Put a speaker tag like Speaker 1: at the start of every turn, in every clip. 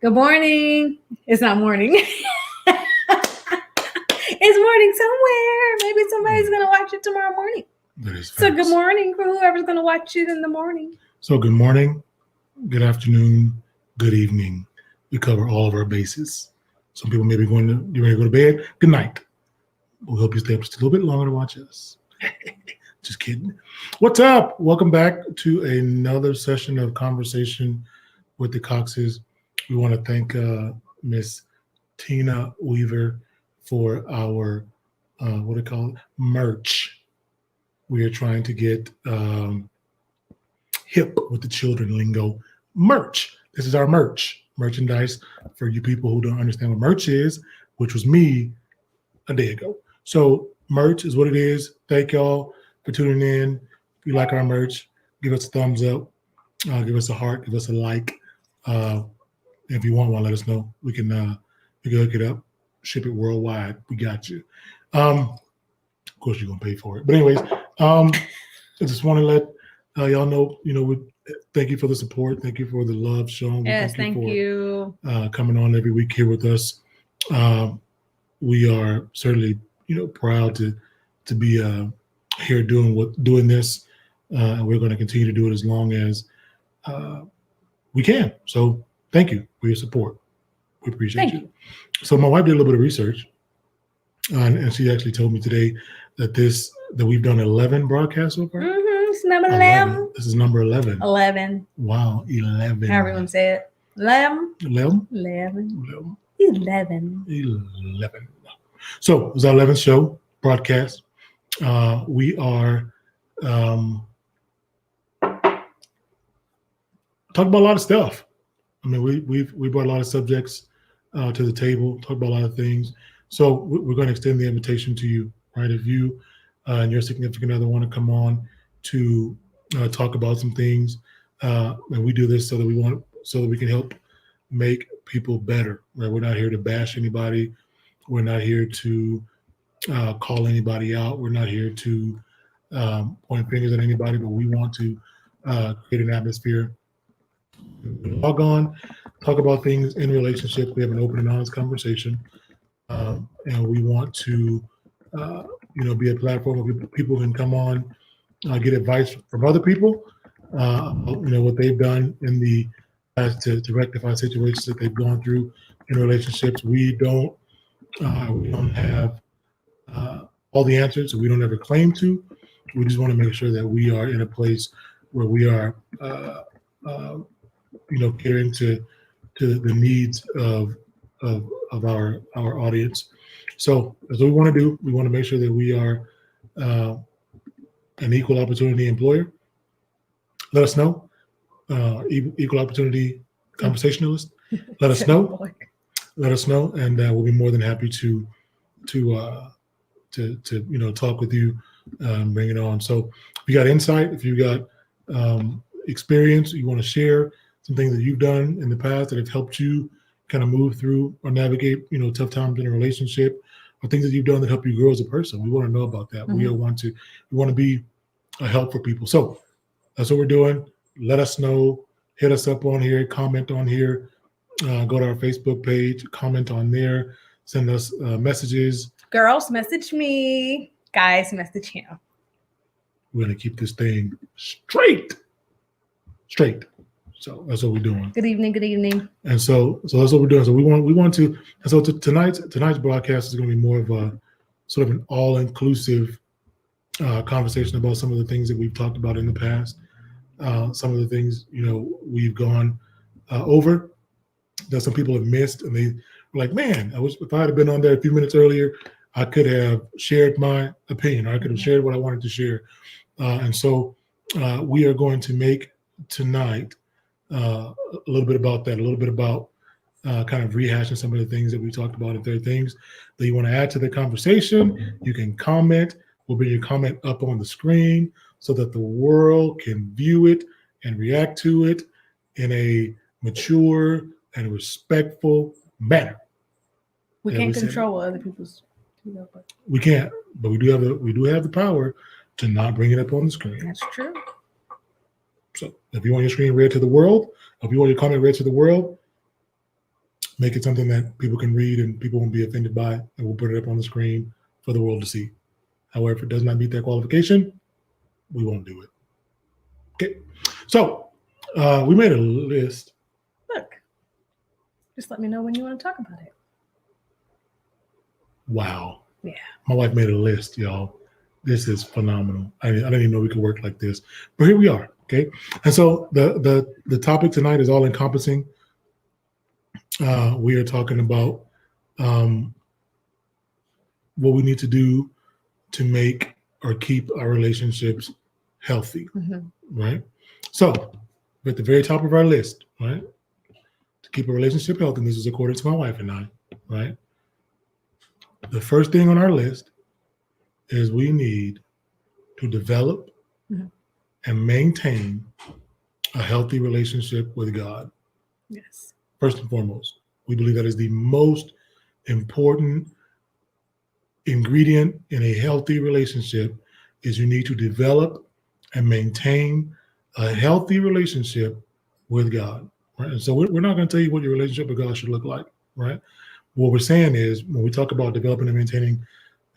Speaker 1: Good morning. It's not morning. It's morning somewhere. Maybe somebody's going to watch it tomorrow morning.
Speaker 2: That is
Speaker 1: So
Speaker 2: facts.
Speaker 1: good morning for whoever's going to watch it in the morning.
Speaker 2: So good morning, good afternoon, good evening. We cover all of our bases. Some people may be going to get ready to go to bed. Good night. We hope you stay up just a little bit longer to watch us. Just kidding. What's up? Welcome back to another session of Conversation with the Coxes. We want to thank Miss Tina Weaver for our what do you call it? Merch. We are trying to get hip with the children lingo. Merch. This is our merchandise for you people who don't understand what merch is, which was me a day ago. So merch is what it is. Thank y'all for tuning in. If you like our merch, give us a thumbs up, give us a heart, give us a like. If you want one, let us know. We can hook it up, ship it worldwide. We got you. Of course, you're gonna pay for it. But anyways, I just want to let y'all know. Thank you for the support. Thank you for the love shown.
Speaker 1: Yes, thank you
Speaker 2: for coming on every week here with us. We are certainly proud to be here doing this, and we're going to continue to do it as long as we can. So thank you for your support. We appreciate you. So my wife did a little bit of research, and she actually told me today that we've done 11 broadcasts so far.
Speaker 1: It's number 11.
Speaker 2: This is number 11.
Speaker 1: 11.
Speaker 2: Wow, 11.
Speaker 1: How everyone say it? 11.
Speaker 2: 11.
Speaker 1: 11. 11.
Speaker 2: 11. So it was our 11th show broadcast. We are talking about a lot of stuff. I mean, we brought a lot of subjects to the table, talked about a lot of things. So we're going to extend the invitation to you, right? If you and your significant other want to come on to talk about some things, and we do this so that we can help make people better, right? We're not here to bash anybody. We're not here to call anybody out. We're not here to point fingers at anybody, but we want to create an atmosphere. Log on, talk about things in relationships. We have an open and honest conversation, and we want to, be a platform where people can come on, get advice from other people, what they've done in the past to rectify situations that they've gone through in relationships. We don't have all the answers, so we don't ever claim to. We just want to make sure that we are in a place where we are, catering to the needs of our audience. So that's what we want to do. We want to make sure that we are an equal opportunity employer. Let us know. Equal opportunity conversationalist. Let us know. Let us know, and we'll be more than happy to talk with you, bring it on. So if you got insight, if you got experience, you want to share some things that you've done in the past that have helped you kind of move through or navigate, tough times in a relationship, or things that you've done that help you grow as a person. We want to know about that.
Speaker 1: Mm-hmm.
Speaker 2: We want to be a help for people. So that's what we're doing. Let us know. Hit us up on here. Comment on here. Go to our Facebook page. Comment on there. Send us messages.
Speaker 1: Girls, message me. Guys, message him.
Speaker 2: We're going to keep this thing straight. So that's what we're doing.
Speaker 1: Good evening.
Speaker 2: And so that's what we're doing. So we want to. And so tonight's broadcast is going to be more of a sort of an all-inclusive conversation about some of the things that we've talked about in the past. Some of the things we've gone over that some people have missed, and they were like, "Man, I wish if I had been on there a few minutes earlier, I could have shared my opinion, or I could have shared what I wanted to share." And so we are going to make tonight a little bit about that, a little bit about kind of rehashing some of the things that we talked about. If there are things that you want to add to the conversation, you can comment. We'll bring your comment up on the screen so that the world can view it and react to it in a mature and respectful manner.
Speaker 1: We can't control what other people's.
Speaker 2: We can't, but we do have the power to not bring it up on the screen.
Speaker 1: That's true.
Speaker 2: So if you want your screen read to the world, if you want your comment read to the world, make it something that people can read and people won't be offended by, and we'll put it up on the screen for the world to see. However, if it does not meet that qualification, we won't do it. Okay, so we made a list.
Speaker 1: Look, just let me know when you want to talk about it.
Speaker 2: Wow.
Speaker 1: Yeah.
Speaker 2: My wife made a list, y'all. This is phenomenal. I didn't even know we could work like this, but here we are. Okay, and so the topic tonight is all encompassing. We are talking about what we need to do to make or keep our relationships healthy, right? So, at the very top of our list, right, to keep a relationship healthy, and this is according to my wife and I, right? The first thing on our list is we need to develop and maintain a healthy relationship with God.
Speaker 1: Yes.
Speaker 2: First and foremost, we believe that is the most important ingredient in a healthy relationship is you need to develop and maintain a healthy relationship with God, right? And so we're not going to tell you what your relationship with God should look like, right? What we're saying is when we talk about developing and maintaining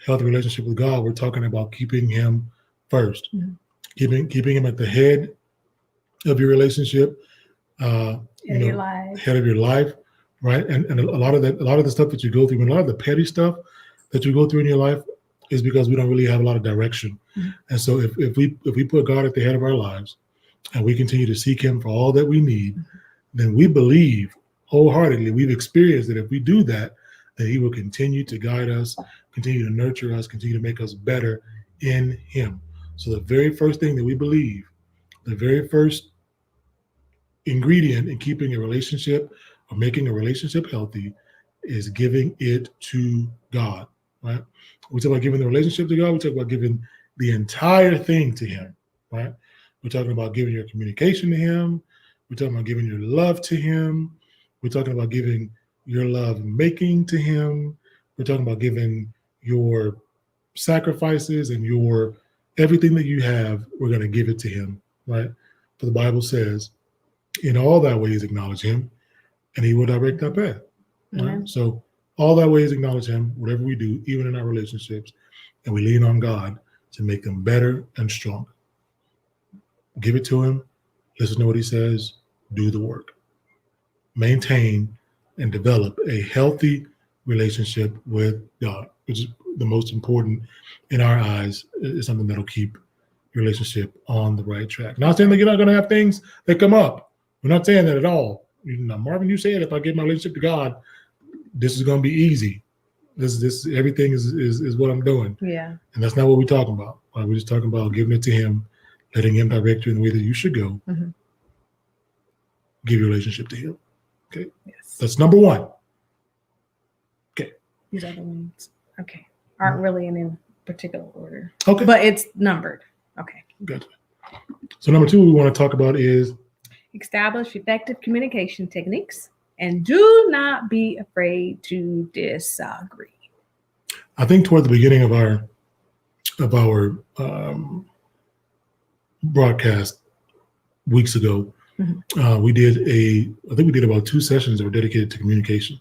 Speaker 2: a healthy relationship with God, we're talking about keeping him first, keeping him at the head of your relationship, head of your life, right? And a lot of the stuff that you go through, and a lot of the petty stuff that you go through in your life is because we don't really have a lot of direction. And so if we put God at the head of our lives and we continue to seek him for all that we need, then we believe wholeheartedly, we've experienced that if we do that, then he will continue to guide us, continue to nurture us, continue to make us better in him. So the very first thing that we believe, the very first ingredient in keeping a relationship or making a relationship healthy is giving it to God, right? We talk about giving the relationship to God. We talk about giving the entire thing to him, right? We're talking about giving your communication to him. We're talking about giving your love to him. We're talking about giving your love making to him. We're talking about giving your sacrifices and your everything that you have, we're going to give it to him, right? For the Bible says, in all thy ways acknowledge him, and he will direct our path, right? So all thy ways acknowledge him, whatever we do, even in our relationships, and we lean on God to make them better and stronger. Give it to him, listen to what he says, do the work. Maintain and develop a healthy relationship with God, which is the most important in our eyes. Is something that'll keep your relationship on the right track. Not saying that you're not going to have things that come up. We're not saying that at all. Marvin, you said if I get my relationship to God, this is going to be easy. This everything is what I'm doing.
Speaker 1: Yeah.
Speaker 2: And that's not what we're talking about. Right? We're just talking about giving it to him, letting him direct you in the way that you should go. Give your relationship to him. Okay.
Speaker 1: Yes.
Speaker 2: That's number one. Okay.
Speaker 1: These other ones, okay, aren't really in any particular order.
Speaker 2: Okay.
Speaker 1: But it's numbered. Okay.
Speaker 2: Gotcha. So number two we want to talk about is
Speaker 1: establish effective communication techniques and do not be afraid to disagree.
Speaker 2: I think toward the beginning of our broadcast weeks ago, we did about 2 sessions that were dedicated to communication.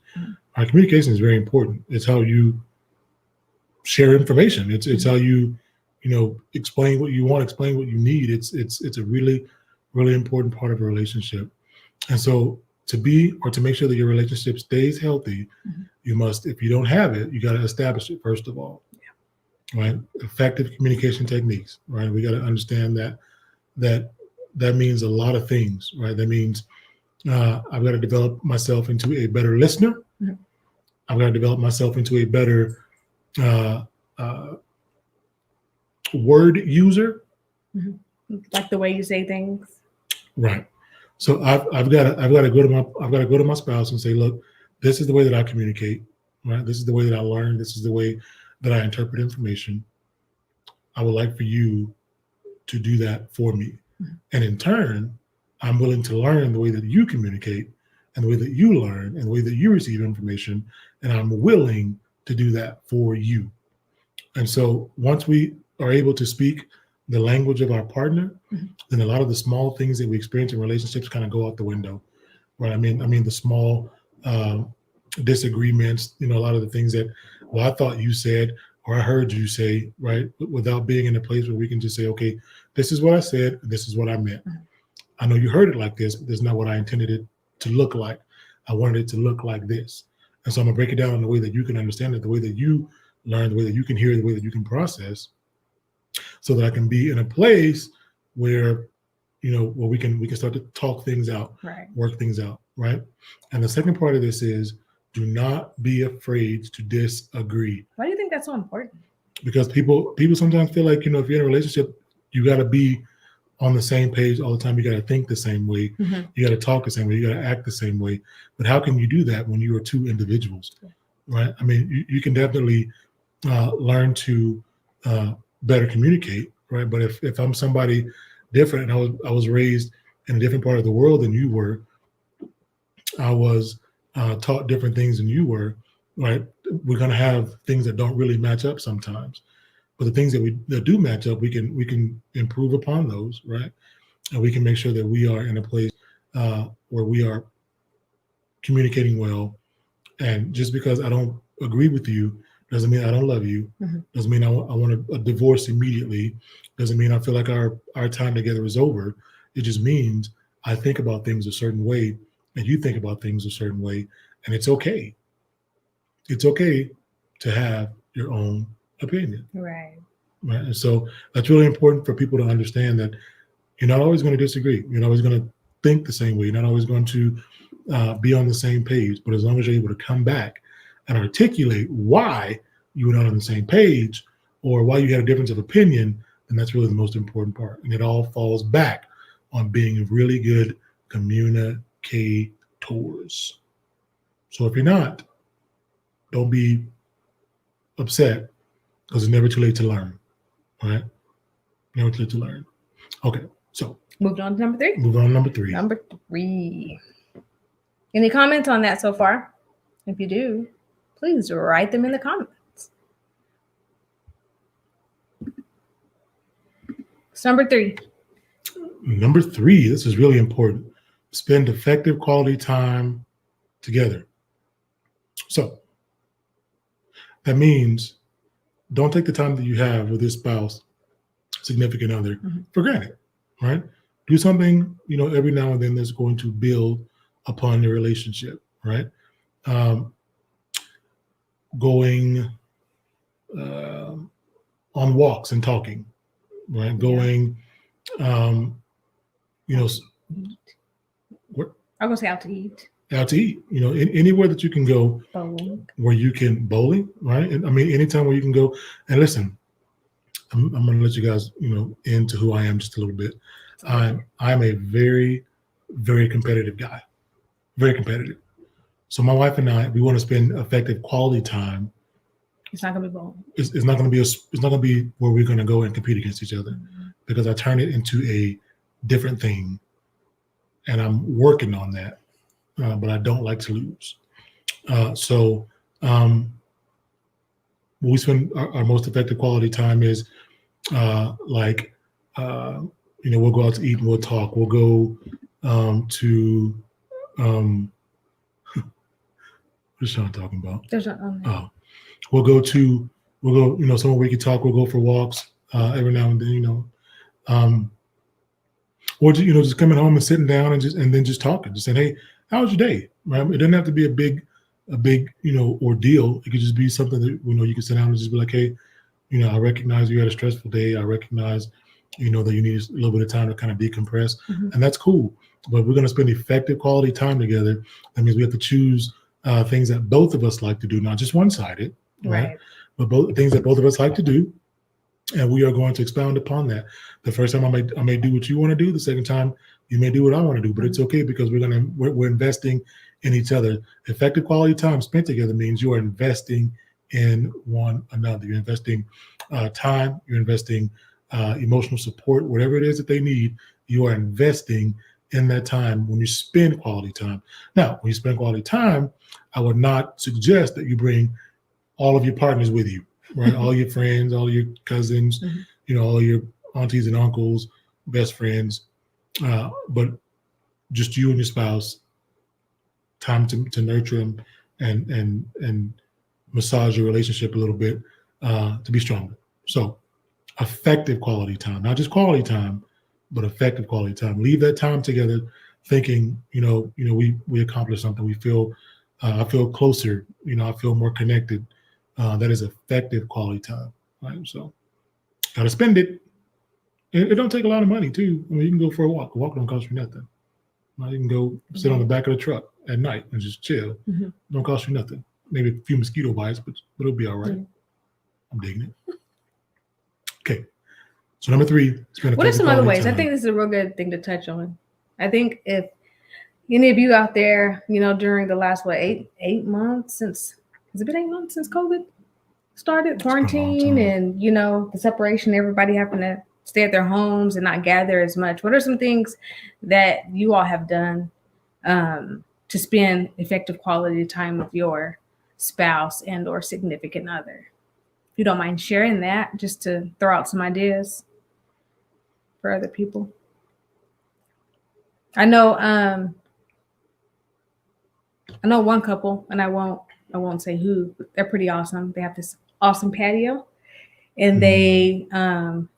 Speaker 2: Our communication is very important. It's how you share information. It's how you explain what you want, explain what you need. It's a really, really important part of a relationship. And so to make sure that your relationship stays healthy, you must, if you don't have it, you got to establish it first of all. Right? Effective communication techniques, right? We got to understand that means a lot of things, right? That means I've got to develop myself into a better listener. I've got to develop myself into a better word user.
Speaker 1: Like the way you say things.
Speaker 2: Right. So I've got to go to my spouse and say, look, this is the way that I communicate. Right. This is the way that I learn. This is the way that I interpret information. I would like for you to do that for me. And in turn, I'm willing to learn the way that you communicate and the way that you learn and the way that you receive information. And I'm willing to do that for you. And so once we are able to speak the language of our partner, then a lot of the small things that we experience in relationships kind of go out the window. Right. I mean the small disagreements, a lot of the things that, well, I thought you said, or I heard you say, right? Without being in a place where we can just say, okay, this is what I said, this is what I meant.
Speaker 1: Mhm.
Speaker 2: I know you heard it like this, but this is not what I intended it to look like. I wanted it to look like this. And so I'm gonna break it down in the way that you can understand it, the way that you learn, the way that you can hear, the way that you can process, so that I can be in a place where, where we can start to talk things out,
Speaker 1: Right.
Speaker 2: work things out, right? And the second part of this is, do not be afraid to disagree.
Speaker 1: Why do you think that's so important?
Speaker 2: Because people sometimes feel like, if you're in a relationship, you got to be on the same page all the time. You got to think the same way.
Speaker 1: Mhm.
Speaker 2: You got to talk the same way. You got to act the same way. But how can you do that when you are two individuals, right? I mean, you can definitely learn to better communicate, right? But if I'm somebody different, and I was raised in a different part of the world than you were, I was taught different things than you were, right? We're going to have things that don't really match up sometimes, but the things that do match up, we can improve upon those, right? And we can make sure that we are in a place where we are communicating well. And just because I don't agree with you doesn't mean I don't love you.
Speaker 1: Mhm.
Speaker 2: Doesn't mean I want a divorce immediately. Doesn't mean I feel like our time together is over. It just means I think about things a certain way, and you think about things a certain way, and it's okay. It's okay to have your own opinion,
Speaker 1: Right.
Speaker 2: right? And so that's really important for people to understand that you're not always going to disagree. You're not always going to think the same way. You're not always going to be on the same page. But as long as you're able to come back and articulate why you were not on the same page or why you had a difference of opinion, then that's really the most important part. And it all falls back on being really good communicators. So if you're not, don't be upset, because it's never too late to learn, right? Never too late to learn. Okay, so
Speaker 1: Moving on to number 3.
Speaker 2: moving on to number 3.
Speaker 1: Number 3. Any comments on that so far? If you do, please write them in the comments. It's number 3.
Speaker 2: Number 3, this is really important. Spend effective quality time together. So that means don't take the time that you have with your spouse, significant other, for granted, right? Do something, every now and then that's going to build upon your relationship, right? Going on walks and talking, right? Going, where,
Speaker 1: I'm going to say out to eat.
Speaker 2: out to eat, anywhere that you can go,
Speaker 1: Bowling.
Speaker 2: where you can bowling, right? And I mean, anytime where you can go. And listen, I'm going to let you guys, into who I am just a little bit. I'm a very, very competitive guy, very competitive. So my wife and I, we want to spend effective quality time.
Speaker 1: It's not going to be bowling.
Speaker 2: It's not going to be it's not going to be where we're going to go and compete against each other, because I turn it into a different thing, and I'm working on that. But I don't like to lose. So we spend our most effective quality time is we'll go out to eat and we'll talk. We'll go to what is Sean talking about?
Speaker 1: There's not
Speaker 2: We'll go somewhere we can talk. We'll go for walks every now and then, or just coming home and sitting down and then just talking, just saying, hey, how was your day? Right? It doesn't have to be a big ordeal. It could just be something that you can sit down and just be like, hey, I recognize you had a stressful day. I recognize that you need a little bit of time to kind of decompress, and that's cool. But we're going to spend effective quality time together. That means we have to choose things that both of us like to do, not just one-sided, right? But both things that both of us like to do, and we are going to expound upon that. The first time I may do what you want to do. The second time you may do what I want to do, but it's okay, because we're investing in each other. Effective quality time spent together means you are investing in one another. You're investing time. You're investing emotional support, whatever it is that they need. You are investing in that time when you spend quality time. Now, when you spend quality time, I would not suggest that you bring all of your partners with you, right? All your friends, all your cousins, all your aunties and uncles, best friends, but just you and your spouse, time to nurture them and massage your relationship a little bit to be stronger. So effective quality time, not just quality time, but effective quality time. Leave that time together thinking, we accomplished something. We feel, I feel closer, I feel more connected. That is effective quality time, right? So got to spend it. It don't take a lot of money too. I mean, you can go for a walk. A walk don't cost you nothing. You can go sit on the back of the truck at night and just chill.
Speaker 1: Mm-hmm.
Speaker 2: Don't cost you nothing. Maybe a few mosquito bites, but it'll be all right. I'm digging it. Okay. So number 3.
Speaker 1: What are some other ways? I think this is a real good thing to touch on. I think if any of you out there, during the last, 8 months since, has it been 8 months since COVID started? Quarantine and, the separation, everybody having to stay at their homes and not gather as much. What are some things that you all have done to spend effective quality time with your spouse and or significant other? If you don't mind sharing that, just to throw out some ideas for other people. I know one couple, and I won't say who, but they're pretty awesome. They have this awesome patio, and they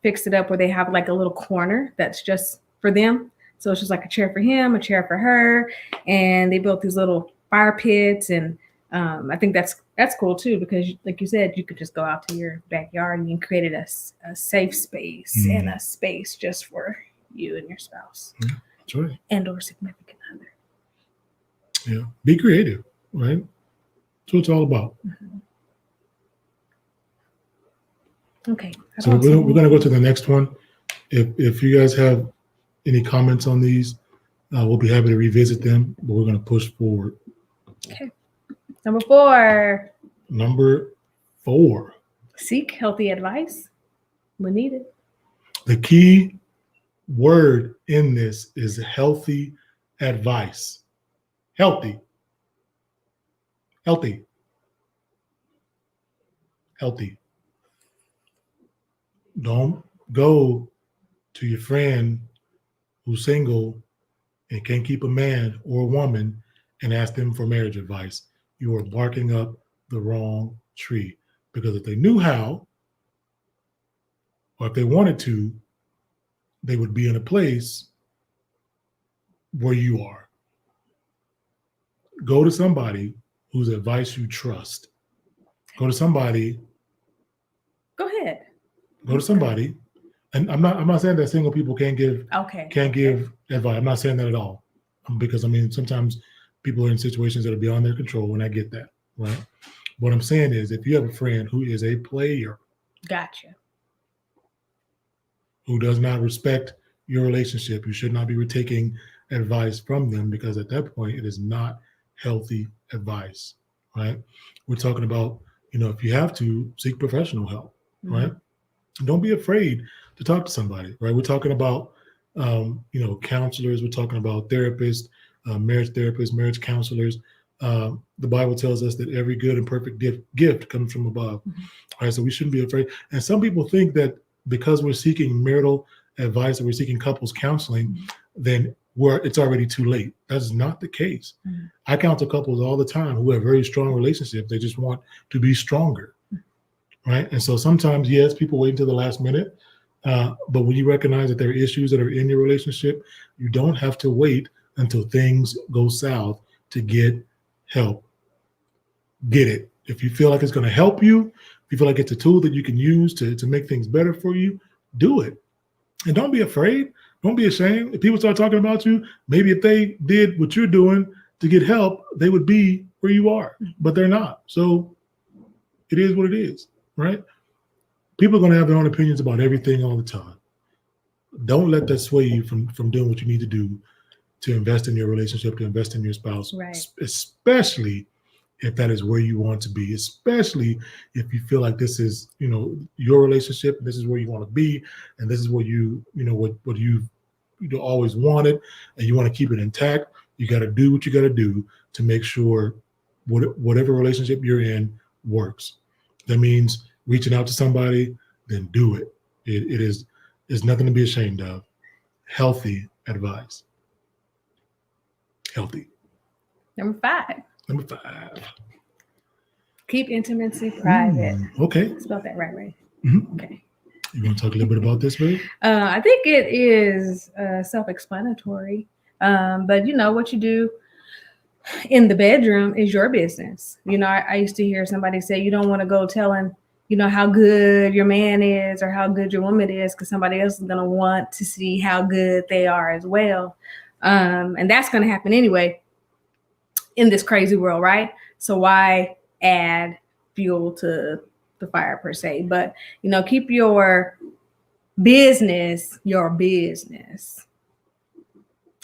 Speaker 1: fixed it up where they have like a little corner that's just for them. So it's just like a chair for him, a chair for her, and they built these little fire pits, and I think that's cool too, because like you said, you could just go out to your backyard and you created a safe space and a space just for you and your spouse.
Speaker 2: That's right.
Speaker 1: And or significant other.
Speaker 2: Yeah. Be creative, right? That's what it's all about.
Speaker 1: Mm-hmm. Okay.
Speaker 2: So we're going to go to the next one. If you guys have any comments on these, we'll be happy to revisit them, but we're going to push forward.
Speaker 1: Okay. Number 4. Seek healthy advice when needed.
Speaker 2: The key word in this is healthy advice. Healthy. Don't go to your friend who's single and can't keep a man or a woman and ask them for marriage advice. You are barking up the wrong tree, because if they knew how, or if they wanted to, they would be in a place where you are. Go to somebody whose advice you trust. Go to somebody.
Speaker 1: Go ahead.
Speaker 2: Go to somebody, and I'm not saying that single people can't give advice. I'm not saying that at all, because sometimes people are in situations that are beyond their control, and I get that, right? What I'm saying is, if you have a friend who is a player,
Speaker 1: gotcha,
Speaker 2: who does not respect your relationship, you should not be taking advice from them, because at that point it is not healthy advice, right? We're talking about, if you have to, seek professional help, right? Don't be afraid to talk to somebody, right? We're talking about, counselors. We're talking about therapists, marriage counselors. The Bible tells us that every good and perfect gift comes from above. All right, so we shouldn't be afraid. And some people think that because we're seeking marital advice or we're seeking couples counseling, then it's already too late. That is not the case. I counsel couples all the time who have very strong relationships. They just want to be stronger. Right. And so sometimes, yes, people wait until the last minute. But when you recognize that there are issues that are in your relationship, you don't have to wait until things go south to get help. Get it. If you feel like it's going to help you, if you feel like it's a tool that you can use to make things better for you, do it. And don't be afraid. Don't be ashamed. If people start talking about you, maybe if they did what you're doing to get help, they would be where you are, but they're not. So it is what it is. Right? People are going to have their own opinions about everything all the time. Don't let that sway you from doing what you need to do to invest in your relationship, to invest in your spouse,
Speaker 1: right?
Speaker 2: Especially if that is where you want to be, especially if you feel like this is, your relationship, and this is where you want to be, and this is what what you always wanted, and you want to keep it intact. You got to do what you got to do to make sure whatever relationship you're in works. That means reaching out to somebody, then do it. It's nothing to be ashamed of. Healthy advice. Healthy.
Speaker 1: Number 5. Keep intimacy private.
Speaker 2: Okay.
Speaker 1: Spelled that right?
Speaker 2: Mhm.
Speaker 1: Okay.
Speaker 2: You want to talk a little bit about this, babe?
Speaker 1: I think it is self-explanatory. But you know what you do in the bedroom is your business. You know, I used to hear somebody say you don't want to go telling, you know, how good your man is or how good your woman is, because somebody else is going to want to see how good they are as well. And that's going to happen anyway in this crazy world, right? So why add fuel to the fire per se? But, you know, keep your business your business.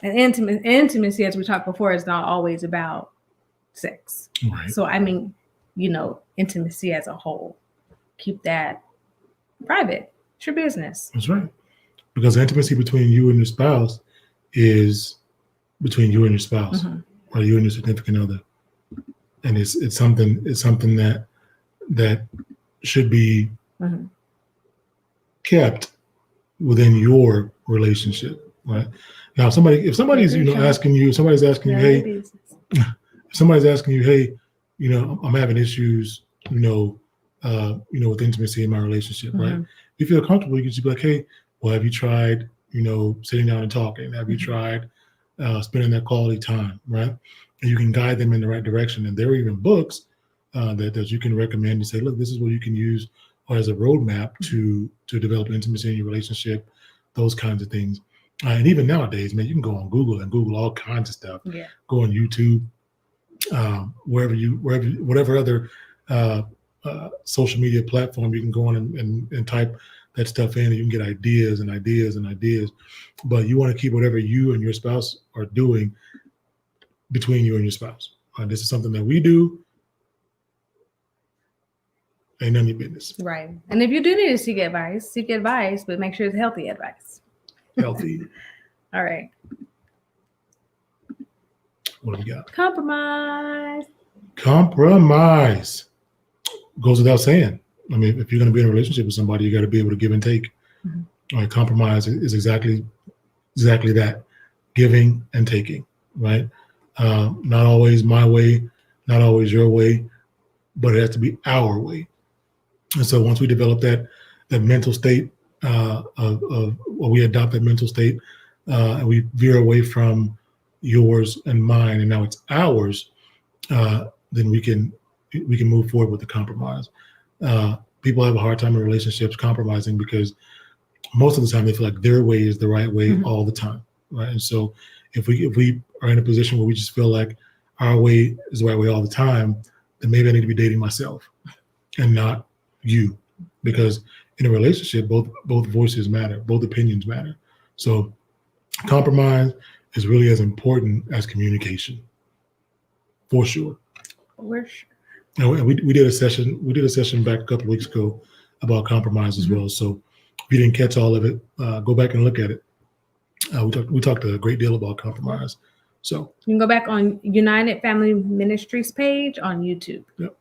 Speaker 1: And intimacy, as we talked before, is not always about sex.
Speaker 2: Right.
Speaker 1: So, I mean, you know, intimacy as a whole, keep that private. It's your business.
Speaker 2: That's right. Because intimacy between you and your spouse is between you and your spouse, or you and your significant other, and it's something that should be kept within your relationship. Right now, if somebody's asking you, hey, if somebody's asking you, hey, you know, I'm having issues, with intimacy in my relationship, right? If you feel comfortable, you can just be like, hey, well, have you tried, sitting down and talking? Have you tried spending that quality time, right? And you can guide them in the right direction. And there are even books that you can recommend and say, look, this is what you can use or as a roadmap to develop intimacy in your relationship, those kinds of things. And even nowadays, man, you can go on Google and Google all kinds of stuff.
Speaker 1: Yeah.
Speaker 2: Go on YouTube, whatever other social media platform you can go on and type that stuff in, and you can get ideas and ideas and ideas. But you want to keep whatever you and your spouse are doing between you and your spouse. This is something that we do. Ain't none of your business.
Speaker 1: Right. And if you do need to seek advice, but make sure it's healthy advice.
Speaker 2: Healthy.
Speaker 1: All right.
Speaker 2: What do we got?
Speaker 1: Compromise.
Speaker 2: Goes without saying. I mean, if you're going to be in a relationship with somebody, you got to be able to give and take. All right, compromise is exactly that, giving and taking, right? Not always my way, not always your way, but it has to be our way. And so once we develop that mental state we adopt that mental state and we veer away from yours and mine, and now it's ours, then we can move forward with the compromise. People have a hard time in relationships compromising because most of the time they feel like their way is the right way all the time, right? And so if we are in a position where we just feel like our way is the right way all the time, then maybe I need to be dating myself and not you, because in a relationship, both voices matter, both opinions matter. So compromise is really as important as communication, for sure.
Speaker 1: For sure.
Speaker 2: And we did a session back a couple of weeks ago about compromise as well. So if you didn't catch all of it, go back and look at it. We talked a great deal about compromise. So
Speaker 1: you can go back on United Family Ministries page on YouTube.
Speaker 2: Yep,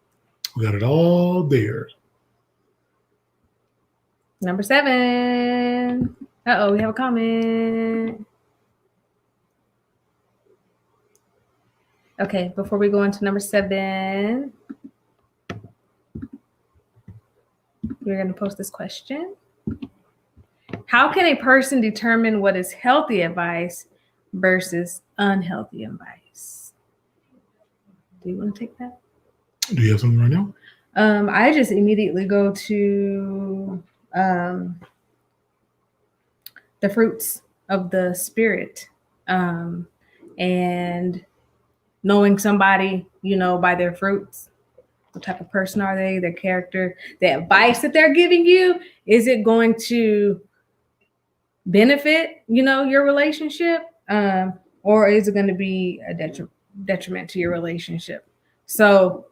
Speaker 2: we got it all there.
Speaker 1: Number 7. We have a comment. Okay, before we go into number 7, we're going to post this question. How can a person determine what is healthy advice versus unhealthy advice? Do you want to take that?
Speaker 2: Do you have something right now?
Speaker 1: I just immediately go to the fruits of the spirit, and knowing somebody, by their fruits. What type of person are they? Their character, the advice that they're giving you, is it going to benefit, your relationship, or is it going to be a detriment to your relationship? So,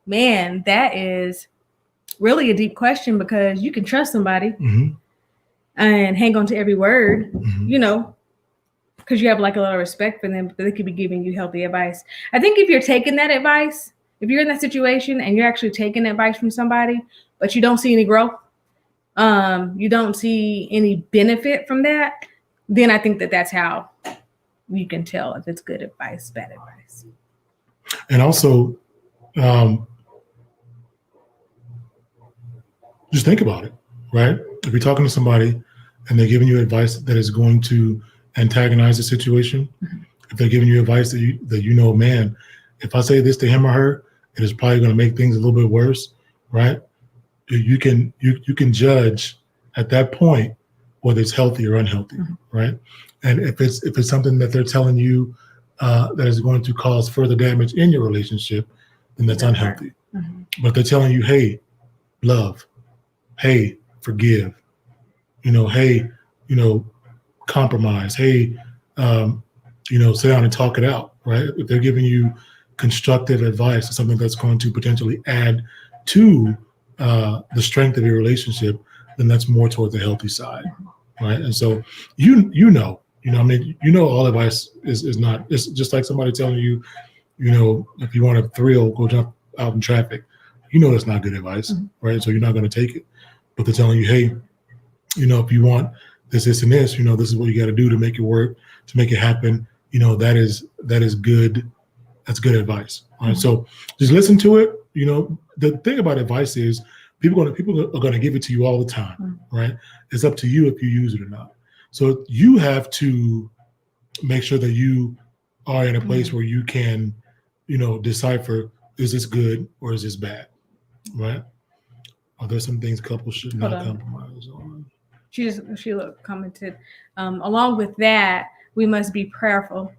Speaker 1: man, that is really a deep question, because you can trust somebody and hang on to every word, because you have like a lot of respect for them, but they could be giving you healthy advice. I think if you're taking that advice, if you're in that situation and you're actually taking advice from somebody, but you don't see any growth, you don't see any benefit from that, then I think that's how you can tell if it's good advice, bad advice.
Speaker 2: And also, just think about it, right? If you're talking to somebody and they're giving you advice that is going to antagonize the situation, if they're giving you advice that you know, man, if I say this to him or her, it is probably going to make things a little bit worse, right? You can judge at that point whether it's healthy or unhealthy, right? And if it's something that they're telling you that is going to cause further damage in your relationship, then that's unhealthy. But they're telling you, hey, love, hey, forgive, hey, compromise, hey, sit down and talk it out, right? If they're giving you constructive advice or something that's going to potentially add to the strength of your relationship, then that's more towards the healthy side, right? And so all advice is not. It's just like somebody telling you, if you want a thrill, go jump out in traffic. That's not good advice, right? So you're not going to take it. But they're telling you, hey, if you want this, and this, this is what you got to do to make it work, to make it happen. That is good. That's good advice. All right. So just listen to it. The thing about advice is people are going to give it to you all the time, right? It's up to you if you use it or not. So you have to make sure that you are in a place where you can, decipher, is this good or is this bad, right? Are there some things couples should not compromise on?
Speaker 1: Sheila commented, along with that, we must be prayerful,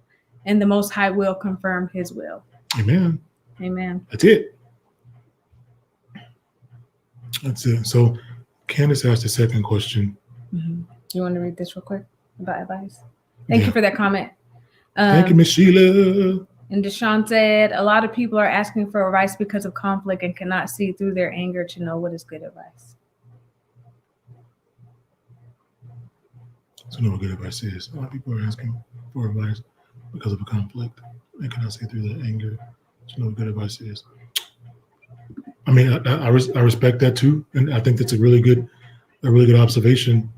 Speaker 1: and the Most High will confirm His will.
Speaker 2: Amen.
Speaker 1: Amen.
Speaker 2: That's it. That's it. So Candace asked the second question.
Speaker 1: You want to read this real quick about advice? Thank you for that comment.
Speaker 2: Thank you, Miss Sheila.
Speaker 1: And Deshaun said, a lot of people are asking for advice because of conflict and cannot see through their anger to know what is good advice.
Speaker 2: So know what good advice is. A lot of people are asking for advice because of a conflict. They cannot see through their anger to know what good advice is. I mean, I respect that too, and I think that's a really good observation.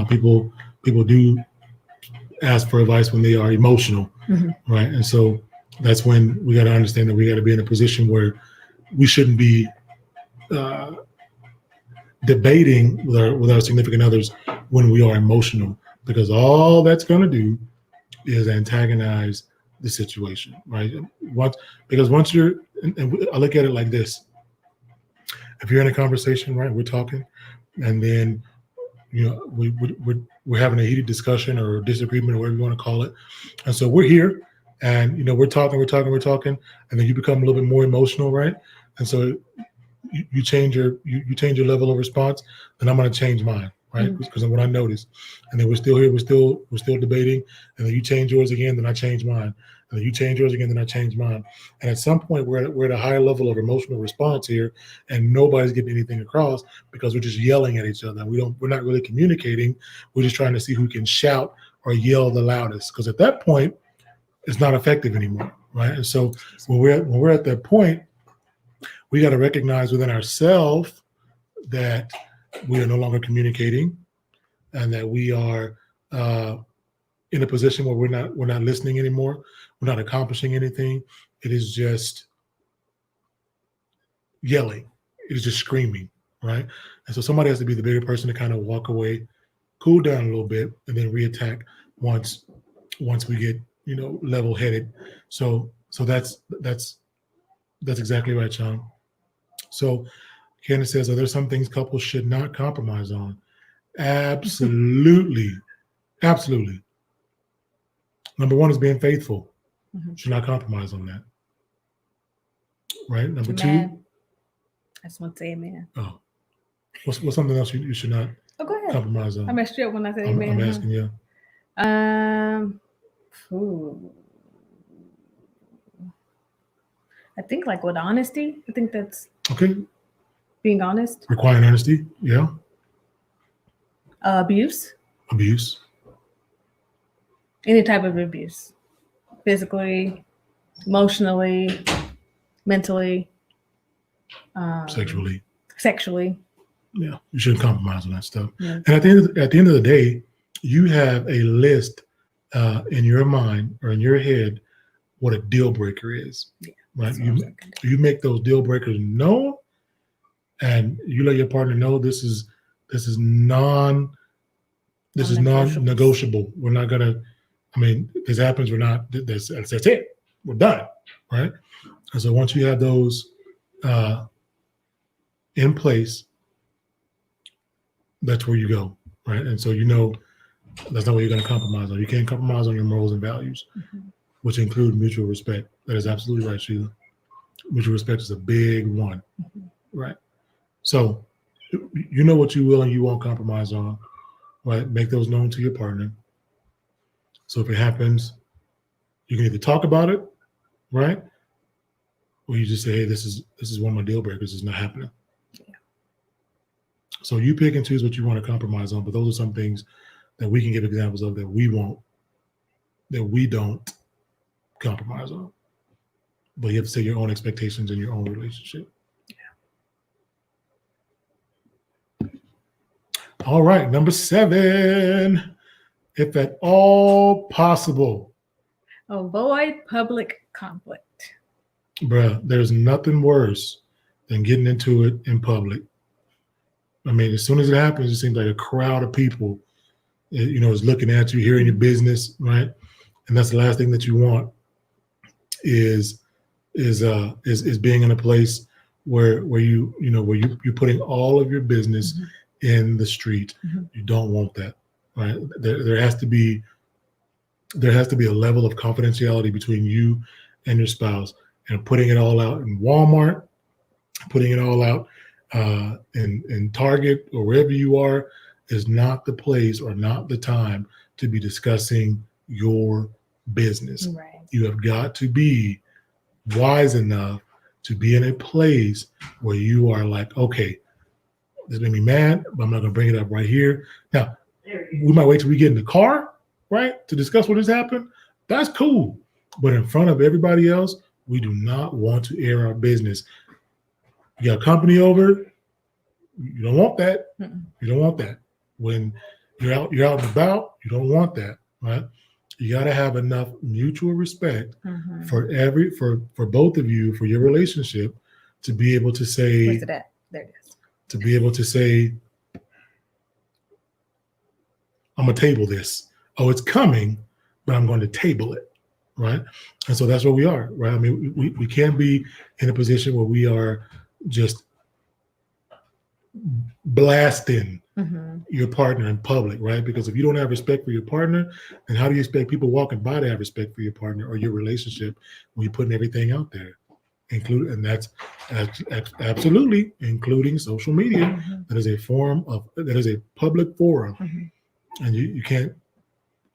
Speaker 2: People do ask for advice when they are emotional, right? And so that's when we got to understand that we got to be in a position where we shouldn't be debating with our significant others when we are emotional, because all that's going to do is antagonize the situation, right? Once you're, and I look at it like this: if you're in a conversation, right, we're talking, and then we're having a heated discussion or disagreement or whatever you want to call it, and so we're here, and we're talking, and then you become a little bit more emotional, right? And so you change your level of response, then I'm going to change mine, right? Because what I noticed, and then we're still here, we're still debating, and then you change yours again, then I change mine, and then you change yours again, then I change mine, and at some point we're at a higher level of emotional response here, and nobody's getting anything across because we're just yelling at each other. We're not really communicating. We're just trying to see who can shout or yell the loudest, because at that point it's not effective anymore, right? And so when we're at that point, we got to recognize within ourselves that we are no longer communicating, and that we are in a position where we're not listening anymore. We're not accomplishing anything. It is just yelling. It is just screaming, right? And so somebody has to be the bigger person to kind of walk away, cool down a little bit, and then reattack once we get level-headed. So that's exactly right, Sean. So Candace says, are there some things couples should not compromise on? Absolutely. Absolutely. Number one is being faithful. Should not compromise on that. Right? Number two.
Speaker 1: I just want to say amen.
Speaker 2: Oh. What's something else you should not
Speaker 1: go ahead.
Speaker 2: compromise on?
Speaker 1: I messed you up when I said amen.
Speaker 2: I'm asking you.
Speaker 1: I think like with honesty. I think that's
Speaker 2: okay.
Speaker 1: Being honest.
Speaker 2: Requiring honesty. Yeah.
Speaker 1: Abuse. Any type of abuse. Physically, emotionally, mentally. Sexually.
Speaker 2: Yeah. You shouldn't compromise on that stuff.
Speaker 1: Yeah.
Speaker 2: And at the end of the day, you have a list in your mind or in your head what a deal breaker is.
Speaker 1: Yeah.
Speaker 2: Right. You make those deal breakers known, and you let your partner know this is non-negotiable. We're not gonna. I mean, this happens. We're not. That's it. We're done, right? And so once you have those in place, that's where you go, right? And so that's not what you're going to compromise on. You can't compromise on your morals and values, which include mutual respect. That is absolutely right, Sheila. Mutual respect is a big one, right? So you know what you will and you won't compromise on, right? Make those known to your partner. So if it happens, you can either talk about it, right? Or you just say, hey, this is one of my deal breakers. It's not happening. Yeah. So you pick and choose what you want to compromise on, but those are some things that we can give examples of that we don't compromise on. But you have to set your own expectations in your own relationship. Yeah. All right, number 7, if at all possible,
Speaker 1: avoid public conflict.
Speaker 2: Bruh, there's nothing worse than getting into it in public. I mean, as soon as it happens, it seems like a crowd of people, is looking at you, hearing your business, right? And that's the last thing that you want is being in a place where you're putting all of your business in the street. You don't want that, right? There has to be a level of confidentiality between you and your spouse. And putting it all out in Walmart, putting it all out in Target or wherever you are is not the place or not the time to be discussing your business.
Speaker 1: Right.
Speaker 2: You have got to be wise enough to be in a place where you are like, okay, this made me mad, but I'm not going to bring it up right here. Now, we might wait till we get in the car, right, to discuss what has happened. That's cool. But in front of everybody else, we do not want to air our business. You got company over, you don't want that. You don't want that. When you're out and about, you don't want that, right? You got to have enough mutual respect for both of you, for your relationship, to be able to say,
Speaker 1: where's it at? There it is.
Speaker 2: To be able to say, I'm gonna table this. Oh, it's coming, but I'm going to table it, right? And so that's where we are, right? I mean, we can't be in a position where we are just blasting your partner in public, right? Because if you don't have respect for your partner, then how do you expect people walking by to have respect for your partner or your relationship when you're putting everything out there? And that's absolutely including social media. That is a public forum. And you can't,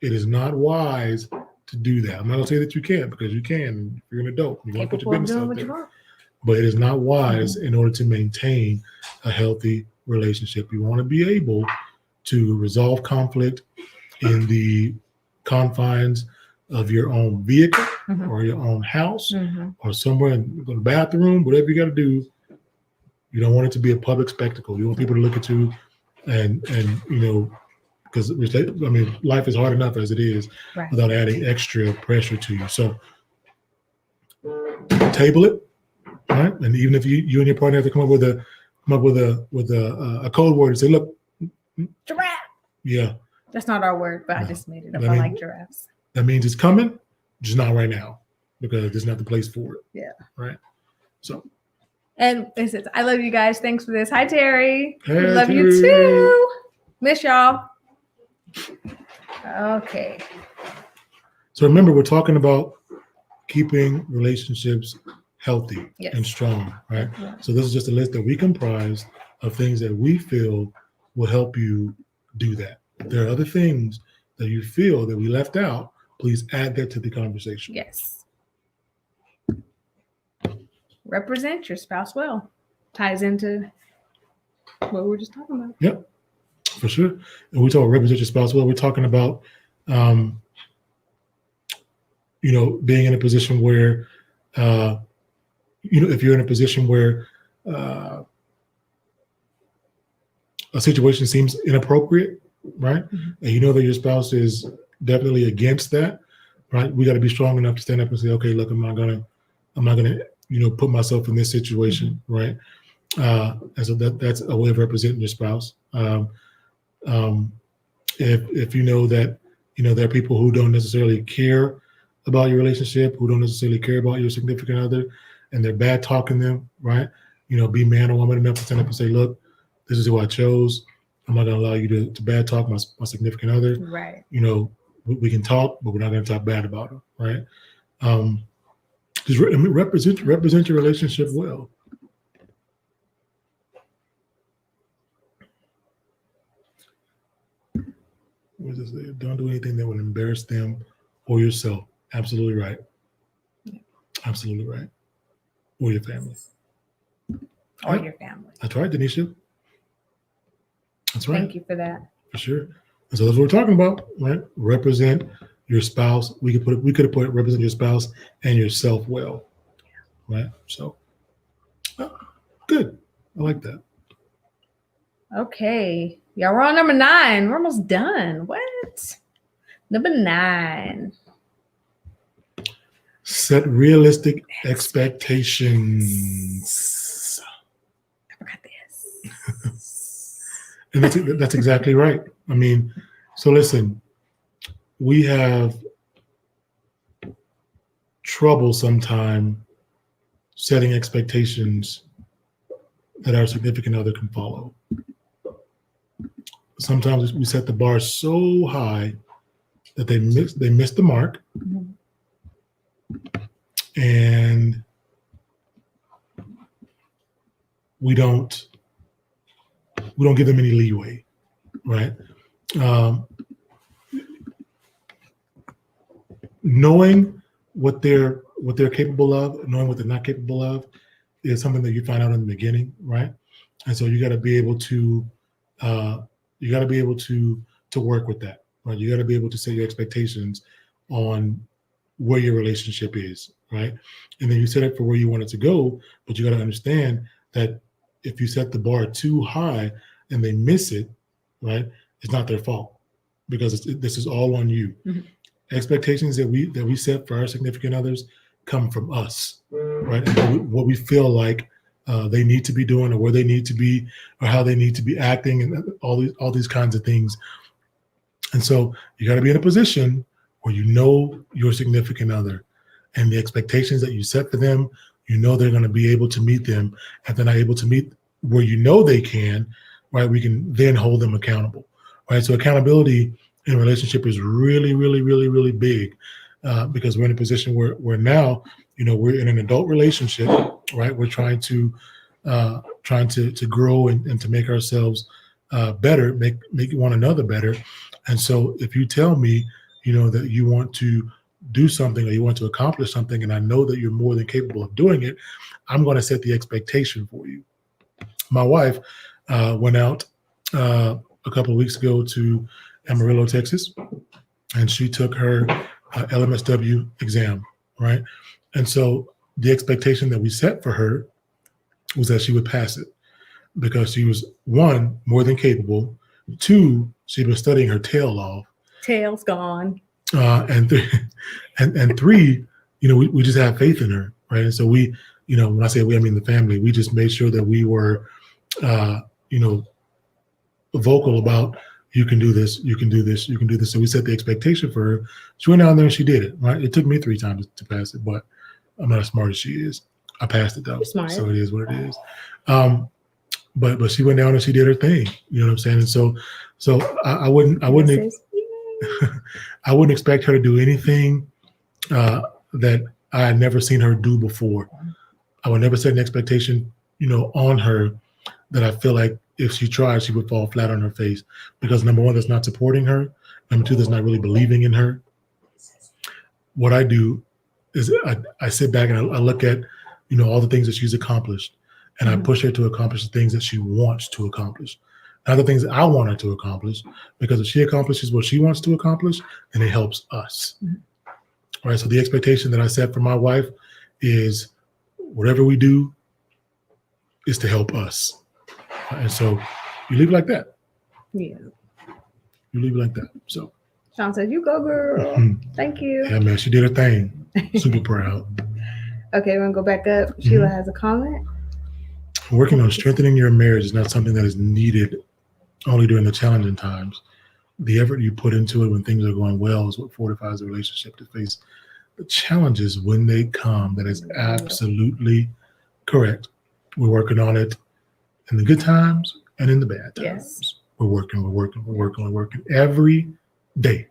Speaker 2: it is not wise to do that. I'm not gonna say that you can't, because you can. You're an adult. You want to put your business out there. But it is not wise in order to maintain a healthy relationship. You want to be able to resolve conflict in the confines of your own vehicle or your own house or somewhere in the bathroom, whatever you got to do. You don't want it to be a public spectacle. You want people to look at you and because life is hard enough as it is, right, without adding extra pressure to you. So table it, right? And even if you and your partner have to come up with a code word and say, look,
Speaker 1: giraffe.
Speaker 2: Yeah,
Speaker 1: that's not our word, but I just made it up. I like giraffes.
Speaker 2: That means it's coming, just not right now, because there's not the place for it.
Speaker 1: Yeah.
Speaker 2: Right. So.
Speaker 1: And it says, I love you guys. Thanks for this. Hi, Terry.
Speaker 2: Hey,
Speaker 1: we love
Speaker 2: Terry.
Speaker 1: you too. Miss y'all. Okay.
Speaker 2: So remember, we're talking about keeping relationships healthy and strong, right? Yeah. So this is just a list that we comprised of things that we feel will help you do that. If there are other things that you feel that we left out, please add that to the conversation.
Speaker 1: Yes. Represent your spouse well. Ties into what we were just talking about.
Speaker 2: Yep, for sure. And we talk represent your spouse well. We're talking about, being in a position where, if you're in a position where a situation seems inappropriate, right? And you know that your spouse is definitely against that, right? We got to be strong enough to stand up and say, okay, look, I'm not gonna, put myself in this situation, right? And so that's a way of representing your spouse. Um, if you know that there are people who don't necessarily care about your relationship, who don't necessarily care about your significant other, and they're bad talking them, right? Be man or woman enough to stand up and say, look, this is who I chose. I'm not going to allow you to bad talk my significant other.
Speaker 1: Right.
Speaker 2: We can talk, but we're not going to talk bad about them, right? Just represent your relationship well. Don't do anything that would embarrass them or yourself. Absolutely right. Absolutely right. Or your family.
Speaker 1: Or your family.
Speaker 2: That's right, Denisha. That's right.
Speaker 1: Thank you for that.
Speaker 2: For sure. And so that's what we're talking about, right? Represent your spouse. We could have put represent your spouse and yourself well, right? So, good. I like that.
Speaker 1: Okay. Yeah, we're on number 9. We're almost done. What? Number 9.
Speaker 2: Set realistic expectations.
Speaker 1: I forgot this.
Speaker 2: And that's exactly right. I mean, so listen, we have trouble sometimes setting expectations that our significant other can follow. Sometimes we set the bar so high that they miss the mark, and we don't give them any leeway, right? Knowing what they're capable of, knowing what they're not capable of, is something that you find out in the beginning, right? And so you got to be able to work with that, right? You got to be able to set your expectations on where your relationship is, right? And then you set it for where you want it to go, but you got to understand that if you set the bar too high and they miss it, right, it's not their fault, because this is all on you. Mm-hmm. Expectations that we set for our significant others come from us, right? And what we feel like they need to be doing, or where they need to be, or how they need to be acting, and all these kinds of things. And so you got to be in a position where you know your significant other, and the expectations that you set for them, they're going to be able to meet them. If they're not able to meet where they can, right, we can then hold them accountable, right? So accountability in a relationship is really, really, really, really big, because we're in a position where now, we're in an adult relationship, right? We're trying to grow and to make ourselves better, make one another better. And so if you tell me, that you want to do something, or you want to accomplish something, and I know that you're more than capable of doing it, I'm going to set the expectation for you. My wife went out a couple of weeks ago to Amarillo, Texas, and she took her LMSW exam, right? And so the expectation that we set for her was that she would pass it, because she was, 1, more than capable, 2, she was studying her tail off.
Speaker 1: Tail's gone.
Speaker 2: And 3, we just have faith in her, right? And so we, when I say we, I mean the family, we just made sure that we were, vocal about, you can do this, you can do this, you can do this. So we set the expectation for her. She went down there and she did it, right? It took me 3 times to pass it, but I'm not as smart as she is. I passed it though.
Speaker 1: Smart.
Speaker 2: So it is what it is. But she went down and she did her thing. You know what I'm saying? And so I wouldn't I wouldn't expect her to do anything that I had never seen her do before. I would never set an expectation, on her that I feel like if she tried, she would fall flat on her face, because number 1, that's not supporting her. Number 2, that's not really believing in her. What I do is I sit back and I look at, all the things that she's accomplished, and I push her to accomplish the things that she wants to accomplish, not the things that I want her to accomplish, because if she accomplishes what she wants to accomplish, then it helps us. All right. So the expectation that I set for my wife is whatever we do is to help us. And so you leave it like that.
Speaker 1: Yeah.
Speaker 2: You leave it like that. So
Speaker 1: Sean said, "You go, girl." Thank you.
Speaker 2: Yeah, man. She did her thing. Super proud.
Speaker 1: Okay, we're going to go back up. Sheila has a comment.
Speaker 2: Working on strengthening your marriage is not something that is needed only during the challenging times. The effort you put into it when things are going well is what fortifies the relationship to face the challenges when they come. That is absolutely correct. We're working on it in the good times and in the bad times.
Speaker 1: Yes.
Speaker 2: We're working every day.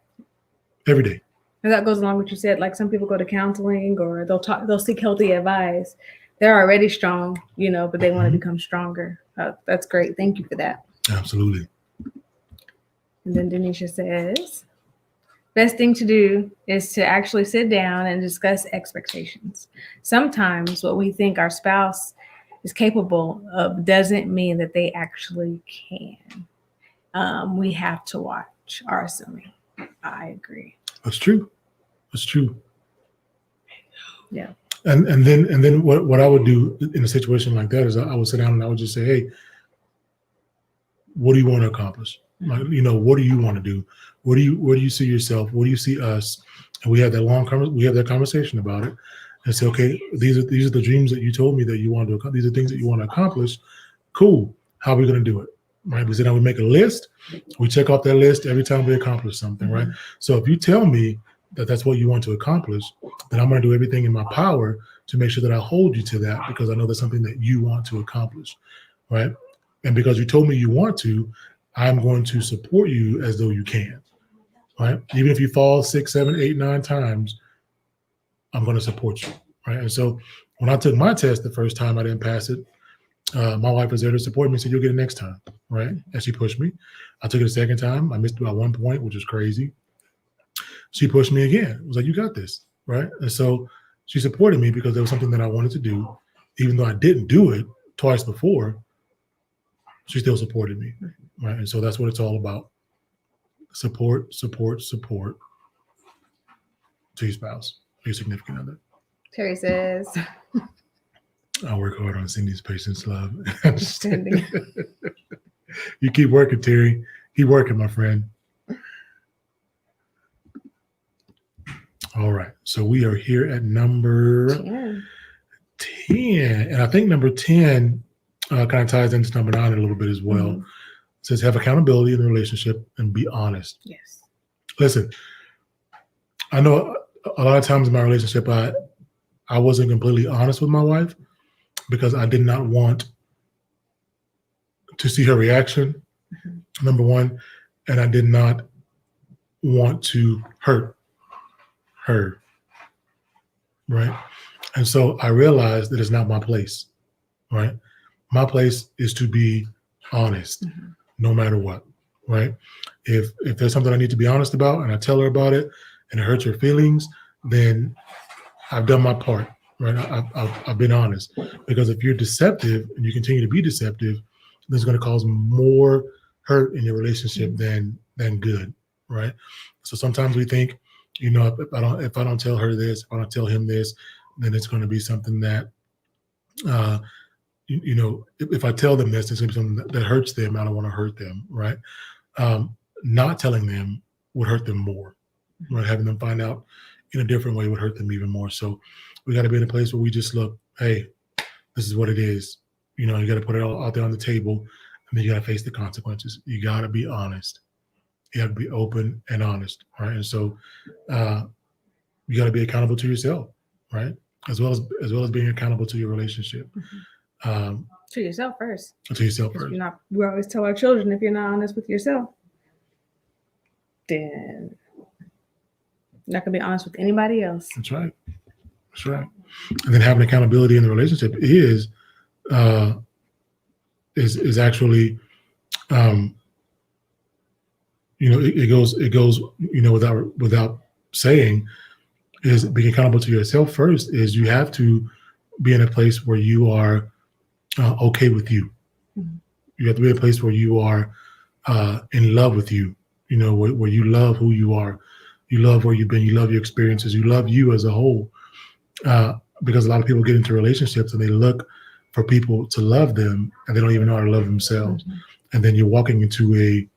Speaker 2: Every day.
Speaker 1: And that goes along with what you said, like some people go to counseling or they'll seek healthy advice. They're already strong, but they want to become stronger. That's great. Thank you for that.
Speaker 2: Absolutely.
Speaker 1: And then Denisha says, best thing to do is to actually sit down and discuss expectations. Sometimes what we think our spouse is capable of doesn't mean that they actually can. We have to watch our assuming. I agree.
Speaker 2: That's true.
Speaker 1: Yeah.
Speaker 2: And then what I would do in a situation like that is I would sit down and I would just say, hey, what do you want to accomplish? Like, what do you want to do? Where do you see yourself? Where do you see us? And we have that conversation about it and say, okay, these are the dreams that you told me that you want to, these are things that you want to accomplish. Cool. How are we going to do it? Right. We sit down, we make a list. We check off that list every time we accomplish something. Right. So if you tell me that that's what you want to accomplish, then I'm going to do everything in my power to make sure that I hold you to that, because I know that's something that you want to accomplish. Right. And because you told me you want to, I'm going to support you as though you can. Right. Even if you fall 6, 7, 8, 9 times, I'm going to support you. Right. And so when I took my test the first time, I didn't pass it. My wife was there to support me and said, you'll get it next time. Right. And she pushed me. I took it a second time. I missed by 1 point, which was crazy. She pushed me again. It was like, you got this. Right. And so she supported me because there was something that I wanted to do. Even though I didn't do it twice before, she still supported me. Right. And so that's what it's all about. Support to your spouse, your significant other.
Speaker 1: Terry says,
Speaker 2: I work hard on Cindy's patience, love, and understanding. You keep working, Terry. Keep working, my friend. All right. So we are here at number 10. And I think number 10 kind of ties into number 9 a little bit as well. It says have accountability in the relationship and be honest.
Speaker 1: Yes.
Speaker 2: Listen, I know a lot of times in my relationship, I wasn't completely honest with my wife because I did not want to see her reaction, number one, and I did not want to hurt her, right? And so I realized that it's not my place, right? My place is to be honest, no matter what, right? If there's something I need to be honest about and I tell her about it and it hurts her feelings, then I've done my part, right? I've been honest, because if you're deceptive and you continue to be deceptive, that's going to cause more hurt in your relationship than good, right? So sometimes we think, if I don't tell her this, if I don't tell him this, then it's going to be something that, if I tell them this, it's going to be something that hurts them. I don't want to hurt them, right? Not telling them would hurt them more, right? Having them find out in a different way would hurt them even more. So we got to be in a place where we just look, hey, this is what it is. You got to put it all out there on the table, and then you got to face the consequences. You got to be honest. You have to be open and honest, right? And so you got to be accountable to yourself, right? As well as being accountable to your relationship.
Speaker 1: To yourself first.
Speaker 2: To yourself first.
Speaker 1: We always tell our children, if you're not honest with yourself, then you're not gonna be honest with anybody else.
Speaker 2: That's right. And then having accountability in the relationship is actually, it goes without saying, is being accountable to yourself first. Is you have to be in a place where you are okay with you. You have to be in a place where you are in love with you. Where you love who you are. You love where you've been. You love your experiences. You love you as a whole. Because a lot of people get into relationships and they look for people to love them and they don't even know how to love themselves. And then you're walking into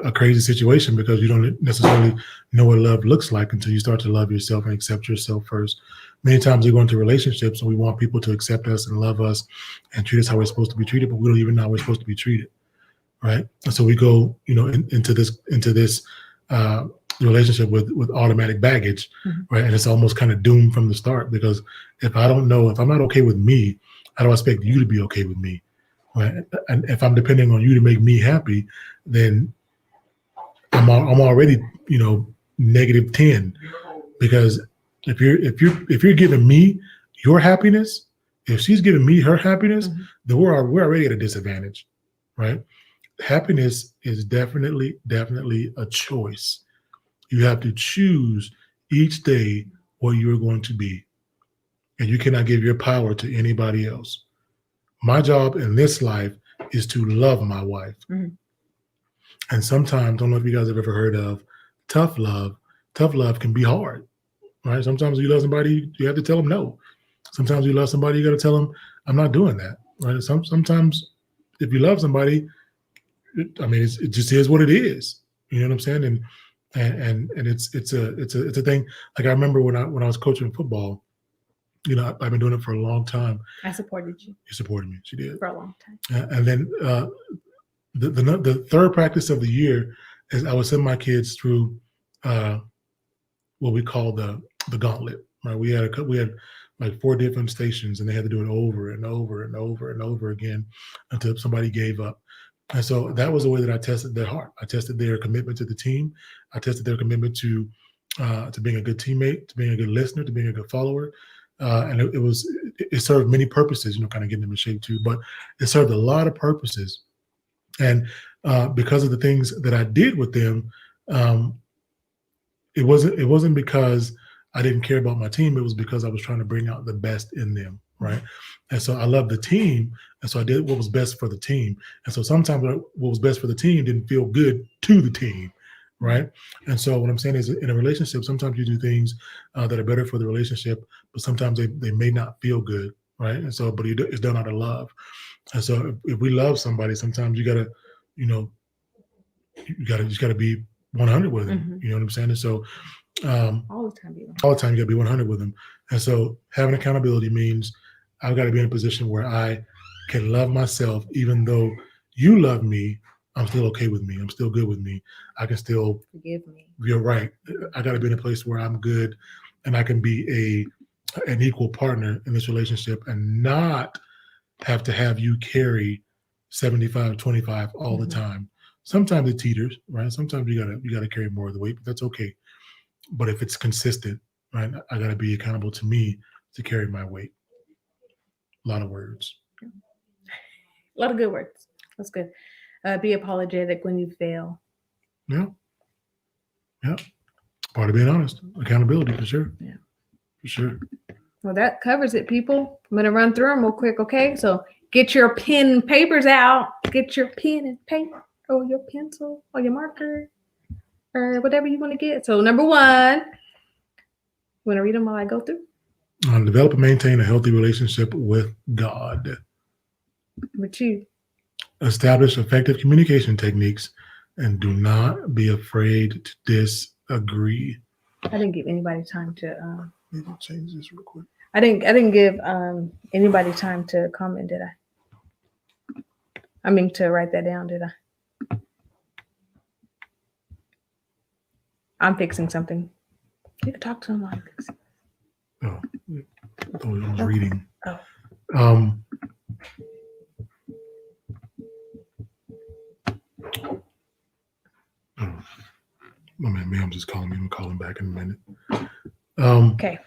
Speaker 2: a crazy situation because you don't necessarily know what love looks like until you start to love yourself and accept yourself first. Many times we go into relationships and we want people to accept us and love us and treat us how we're supposed to be treated, but we don't even know how we're supposed to be treated, right? And so we go, into this relationship with automatic baggage, right? And it's almost kind of doomed from the start because if I'm not okay with me, how do I expect you to be okay with me, right? And if I'm depending on you to make me happy, then I'm already, negative 10 because if you're giving me your happiness, if she's giving me her happiness, then we're already at a disadvantage, right? Happiness is definitely a choice. You have to choose each day what you're going to be, and you cannot give your power to anybody else. My job in this life is to love my wife. And sometimes, I don't know if you guys have ever heard of tough love. Tough love can be hard, right? Sometimes you love somebody, you have to tell them no. Sometimes you love somebody, you got to tell them, I'm not doing that, right? Sometimes if you love somebody, it just is what it is. You know what I'm saying? And it's a thing. Like I remember when I was coaching football, I've been doing it for a long time.
Speaker 1: I supported you.
Speaker 2: You supported me. She did.
Speaker 1: For a long time.
Speaker 2: And then the third practice of the year is I would send my kids through what we call the gauntlet. Right? We had like 4 different stations, and they had to do it over and over and over and over again until somebody gave up. And so that was the way that I tested their heart. I tested their commitment to the team. I tested their commitment to being a good teammate, to being a good listener, to being a good follower. And it served many purposes, kind of getting them in shape too. But it served a lot of purposes. And because of the things that I did with them, it wasn't because I didn't care about my team. It was because I was trying to bring out the best in them, right? And so I loved the team, and so I did what was best for the team. And so sometimes what was best for the team didn't feel good to the team, right? And so what I'm saying is, in a relationship, sometimes you do things that are better for the relationship, but sometimes they may not feel good, right? And so, but it's done out of love. And so if we love somebody, sometimes you gotta, just gotta be 100 with them. You know what I'm saying? And so
Speaker 1: all the time you
Speaker 2: gotta be 100 with them. And so having accountability means I've got to be in a position where I can love myself, even though you love me. I'm still okay with me. I'm still good with me. I can still
Speaker 1: forgive me.
Speaker 2: You're right. I got to be in a place where I'm good, and I can be an equal partner in this relationship, and not have to have you carry 75-25 all the time. Sometimes it teeters, right? Sometimes you gotta carry more of the weight, but that's okay. But if it's consistent, right, I gotta be accountable to me to carry my weight. A lot of words.
Speaker 1: A lot of good words. That's good. Be apologetic when you fail.
Speaker 2: Yeah. Part of being honest. Accountability, for sure.
Speaker 1: Yeah.
Speaker 2: For sure.
Speaker 1: Well, that covers it, people. I'm going to run through them real quick, okay? So get your pen and papers out. Get your pen and paper, or your pencil, or your marker, or whatever you want to get. So number 1, you want to read them while I go through?
Speaker 2: Develop and maintain a healthy relationship with God.
Speaker 1: Number 2.
Speaker 2: Establish effective communication techniques, and do not be afraid to disagree.
Speaker 1: I didn't give anybody time to.
Speaker 2: Maybe change this real quick.
Speaker 1: I didn't give anybody time to comment, did I? I mean, to write that down, did I? I'm fixing something. You can talk to him while I'm fixing.
Speaker 2: Oh, I was reading.
Speaker 1: Oh.
Speaker 2: Oh man, ma'am just calling me. I'm calling back in a minute.
Speaker 1: Okay.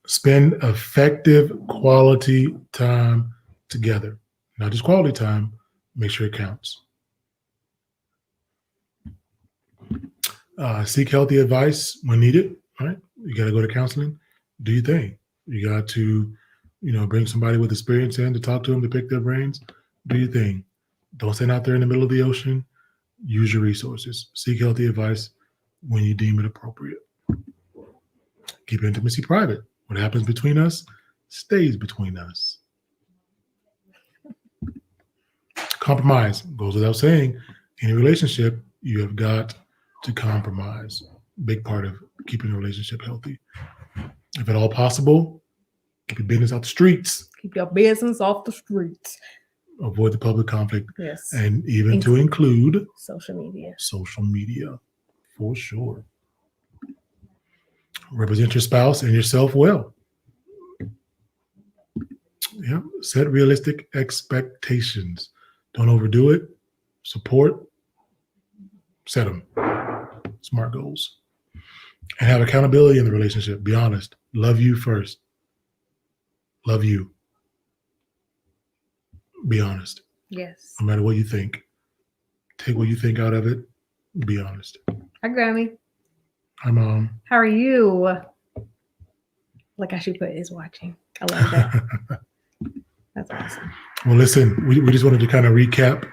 Speaker 2: Spend effective quality time together. Not just quality time. Make sure it counts. Seek healthy advice when needed. Right? You got to go to counseling. Do your thing. You got to, bring somebody with experience in to talk to them, to pick their brains. Do your thing. Don't stand out there in the middle of the ocean. Use your resources. Seek healthy advice when you deem it appropriate. Keep intimacy private. What happens between us stays between us. Compromise goes without saying. Any relationship, you have got to compromise. Big part of keeping a relationship healthy. If at all possible, keep your business out the streets.
Speaker 1: Keep your business off the streets.
Speaker 2: Avoid the public conflict.
Speaker 1: Yes.
Speaker 2: And even to include
Speaker 1: social media.
Speaker 2: Social media, for sure. Represent your spouse and yourself well. Yeah. Set realistic expectations. Don't overdo it. Support. Set them. Smart goals. And have accountability in the relationship. Be honest. Love you first. Love you. Be honest.
Speaker 1: Yes.
Speaker 2: No matter what you think. Take what you think out of it. Be honest.
Speaker 1: Hi, Grammy.
Speaker 2: Hi, Mom.
Speaker 1: How are you? Like I should put is watching. I love that. That's awesome.
Speaker 2: Well, listen, we just wanted to kind of recap.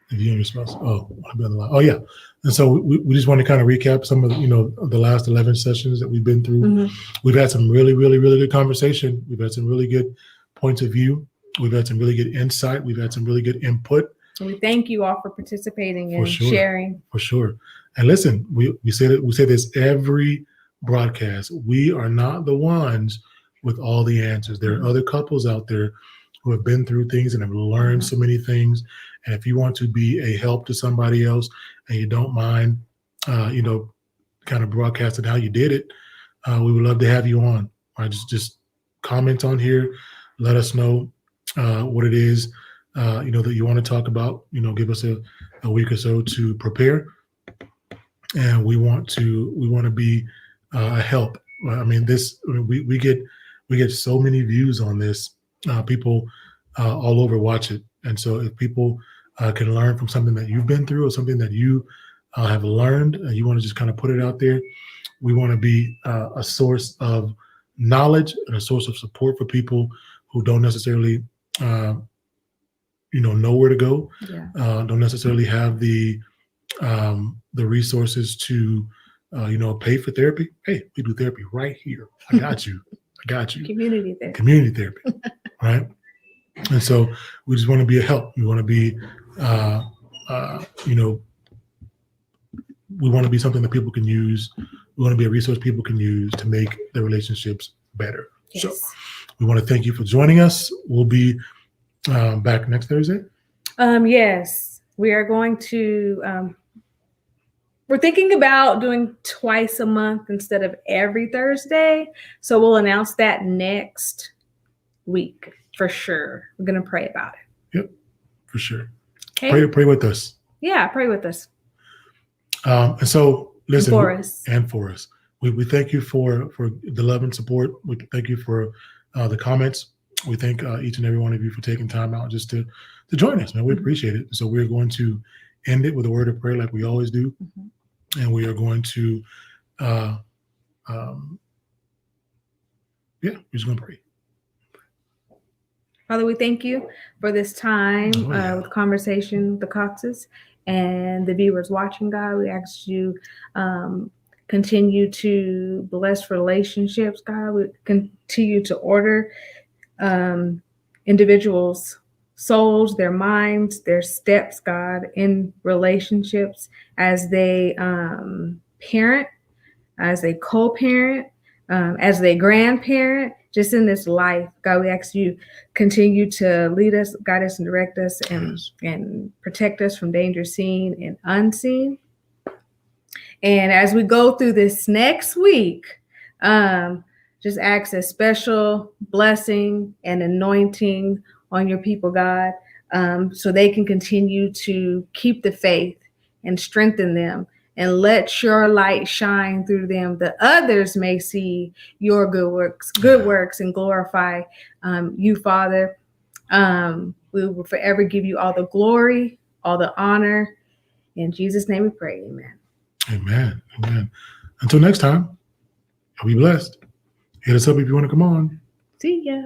Speaker 2: If you and your spouse, I'll be on the line. Oh, yeah. And so we just want to kind of recap some of the last 11 sessions that we've been through. Mm-hmm. We've had some really, really, really good conversation. We've had some really good points of view. We've had some really good insight. We've had some really good input.
Speaker 1: And we thank you all for participating and sharing.
Speaker 2: For sure. And listen, we say this every broadcast. We are not the ones with all the answers. There are other couples out there who have been through things and have learned so many things. And if you want to be a help to somebody else and you don't mind, kind of broadcasting how you did it, we would love to have you on. Right? Just comment on here. Let us know what it is, that you want to talk about. Give us a week or so to prepare. And we want to be a help. I mean, we get so many views on this. People all over watch it. And so if people can learn from something that you've been through or something that you have learned, and you want to just kind of put it out there, we want to be a source of knowledge and a source of support for people who don't necessarily, know where to go, don't necessarily have the resources to, pay for therapy. Hey, we do therapy right here. I got you.
Speaker 1: Community
Speaker 2: therapy, right? And so we just want to be a help. We want to be, we want to be something that people can use. We want to be a resource people can use to make their relationships better. Yes. So we want to thank you for joining us. We'll be back next Thursday.
Speaker 1: Yes, we are going to, we're thinking about doing twice a month instead of every Thursday. So we'll announce that next week for sure. We're going to pray about it.
Speaker 2: Yep, for sure. Okay. Pray with us.
Speaker 1: Yeah, pray with us.
Speaker 2: And so, listen.
Speaker 1: And
Speaker 2: for us. We thank you for the love and support. We thank you for the comments. We thank each and every one of you for taking time out just to join us, man. We appreciate it. So we're going to end it with a word of prayer like we always do. Mm-hmm. And we are going to, we're just going to pray.
Speaker 1: Father, we thank you for this time with conversation with the Coxes and the viewers watching, God. We ask you continue to bless relationships, God. We continue to order individuals' souls, their minds, their steps, God, in relationships as they parent, as they co-parent, as they grandparent, just in this life. God, we ask you continue to lead us, guide us, and direct us, and protect us from danger seen and unseen. And as we go through this next week, just ask a special blessing and anointing on your people, God, so they can continue to keep the faith and strengthen them, and let your light shine through them that others may see your good works and glorify you, Father. We will forever give you all the glory, all the honor. In Jesus' name we pray, amen.
Speaker 2: Amen. Amen. Until next time, be blessed. Hit us up if you want to come on.
Speaker 1: See ya.